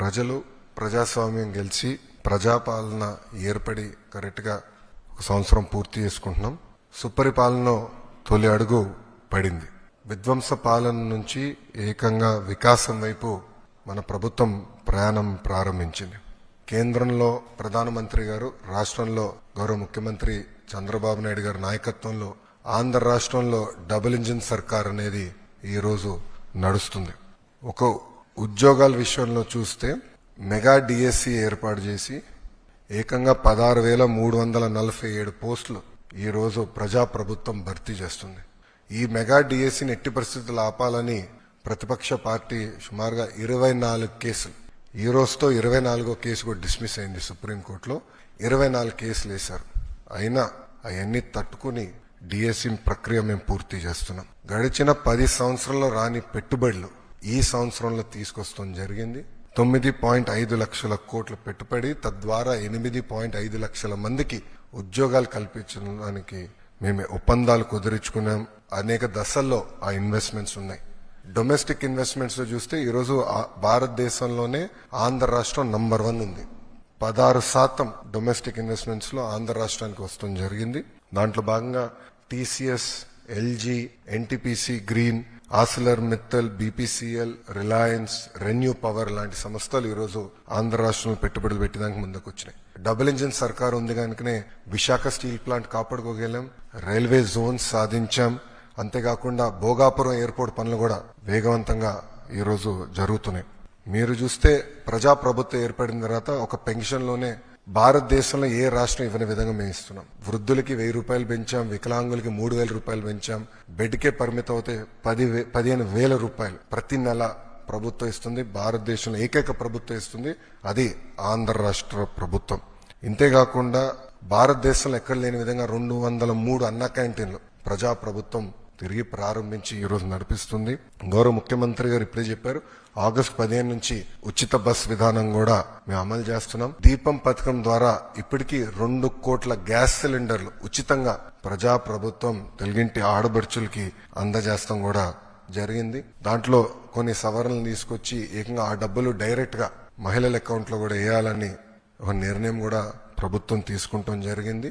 ప్రజలు ప్రజాస్వామ్యం గెలిచి ప్రజాపాలన ఏర్పడి కరెక్ట్గా ఒక సంవత్సరం పూర్తి చేసుకుంటున్నాం. సుపరిపాలన తొలి అడుగు పడింది. విధ్వంస పాలన నుంచి ఏకంగా వికాసం వైపు మన ప్రభుత్వం ప్రయాణం ప్రారంభించింది. కేంద్రంలో ప్రధానమంత్రి గారు, రాష్ట్రంలో గౌరవ ముఖ్యమంత్రి చంద్రబాబు నాయుడు గారి నాయకత్వంలో ఆంధ్ర రాష్ట్రంలో డబుల్ ఇంజిన్ సర్కార్ అనేది ఈ రోజు నడుస్తుంది. ఒక ఉద్యోగాల విషయంలో చూస్తే మెగా డిఎస్సి ఏర్పాటు చేసి ఏకంగా 16,347 పోస్టులు ఈ రోజు ప్రజాప్రభుత్వం భర్తీ చేస్తుంది. ఈ మెగా డిఎస్సిని ఎట్టి పరిస్థితులు ఆపాలని ప్రతిపక్ష పార్టీ సుమారుగా 24 కేసులు, ఈ రోజుతో 24వ కేసు కూడా డిస్మిస్ అయింది సుప్రీంకోర్టులో. 24 కేసులు వేశారు. అయినా అవన్నీ తట్టుకుని డిఎస్సి ప్రక్రియ మేము పూర్తి చేస్తున్నాం. గడిచిన 10 సంవత్సరాల్లో రాని పెట్టుబడులు ఈ సంవత్సరంలో తీసుకొస్తాం జరిగింది. 9.5 లక్షల కోట్ల పెట్టుబడి, తద్వారా 8.5 లక్షల మందికి ఉద్యోగాలు కల్పించడానికి మేము ఒప్పందాలు కుదుర్చుకున్నాం. అనేక దశల్లో ఆ ఇన్వెస్ట్మెంట్స్ ఉన్నాయి. డొమెస్టిక్ ఇన్వెస్ట్మెంట్స్ లో చూస్తే ఈరోజు భారతదేశంలోనే ఆంధ్ర రాష్ట్రం నంబర్ 1 ఉంది. 16% డొమెస్టిక్ ఇన్వెస్ట్మెంట్స్ లో ఆంధ్ర రాష్ట్రానికి వస్తుంది జరిగింది. దాంట్లో భాగంగా TCS, LG, NTPC green, ఆసిలర్ Mittal, BPCL, Reliance, renew power లాంటి సంస్థలు ఈరోజు ఆంధ్ర రాష్ట్రంలో పెట్టుబడులు పెట్టడానికి ముందుకు వచ్చినాయి. డబుల్ ఇంజిన్ సర్కార్ ఉంది కనుకనే విశాఖ స్టీల్ ప్లాంట్ కాపాడుకోగలం, రైల్వే జోన్స్ సాధించాం. అంతేకాకుండా భోగాపురం ఎయిర్పోర్ట్ పనులు కూడా వేగవంతంగా ఈరోజు జరుగుతున్నాయి. మీరు చూస్తే ప్రజాప్రభుత్వం ఏర్పడిన తర్వాత ఒక పెన్షన్లోనే భారతదేశంలో ఏ రాష్ట్రం ఇవ్వని విధంగా మేము ఇస్తున్నాం. వృద్ధులకి 1000 రూపాయలు పెంచాం, వికలాంగులకి 3000 రూపాయలు పెంచాం. బెడ్కే పరిమితం అవుతే 15,000 రూపాయలు ప్రతి నెల ప్రభుత్వం ఇస్తుంది. భారతదేశంలో ఏకైక ప్రభుత్వం ఇస్తుంది, అది ఆంధ్ర రాష్ట్ర ప్రభుత్వం. ఇంతేకాకుండా భారతదేశంలో ఎక్కడ లేని విధంగా 203 అన్న క్యాంటీన్లు ప్రజాప్రభుత్వం తిరిగి ప్రారంభించి ఈ రోజు నడిపిస్తుంది. గౌరవ ముఖ్యమంత్రి గారు ఇప్పుడే చెప్పారు, ఆగస్టు 15 నుంచి ఉచిత బస్ విధానం కూడా మేము అమలు చేస్తున్నాం. దీపం పథకం ద్వారా ఇప్పటికీ 2 కోట్ల గ్యాస్ సిలిండర్లు ఉచితంగా ప్రజాప్రభుత్వం తెలుగింటి ఆడబడుచులకి అందజేస్తాం కూడా జరిగింది. దాంట్లో కొన్ని సవరణలు తీసుకొచ్చి ఏకంగా ఆ డబ్బులు డైరెక్ట్ గా మహిళల అకౌంట్ లో కూడా వేయాలని ఒక నిర్ణయం కూడా ప్రభుత్వం తీసుకుంటాం జరిగింది.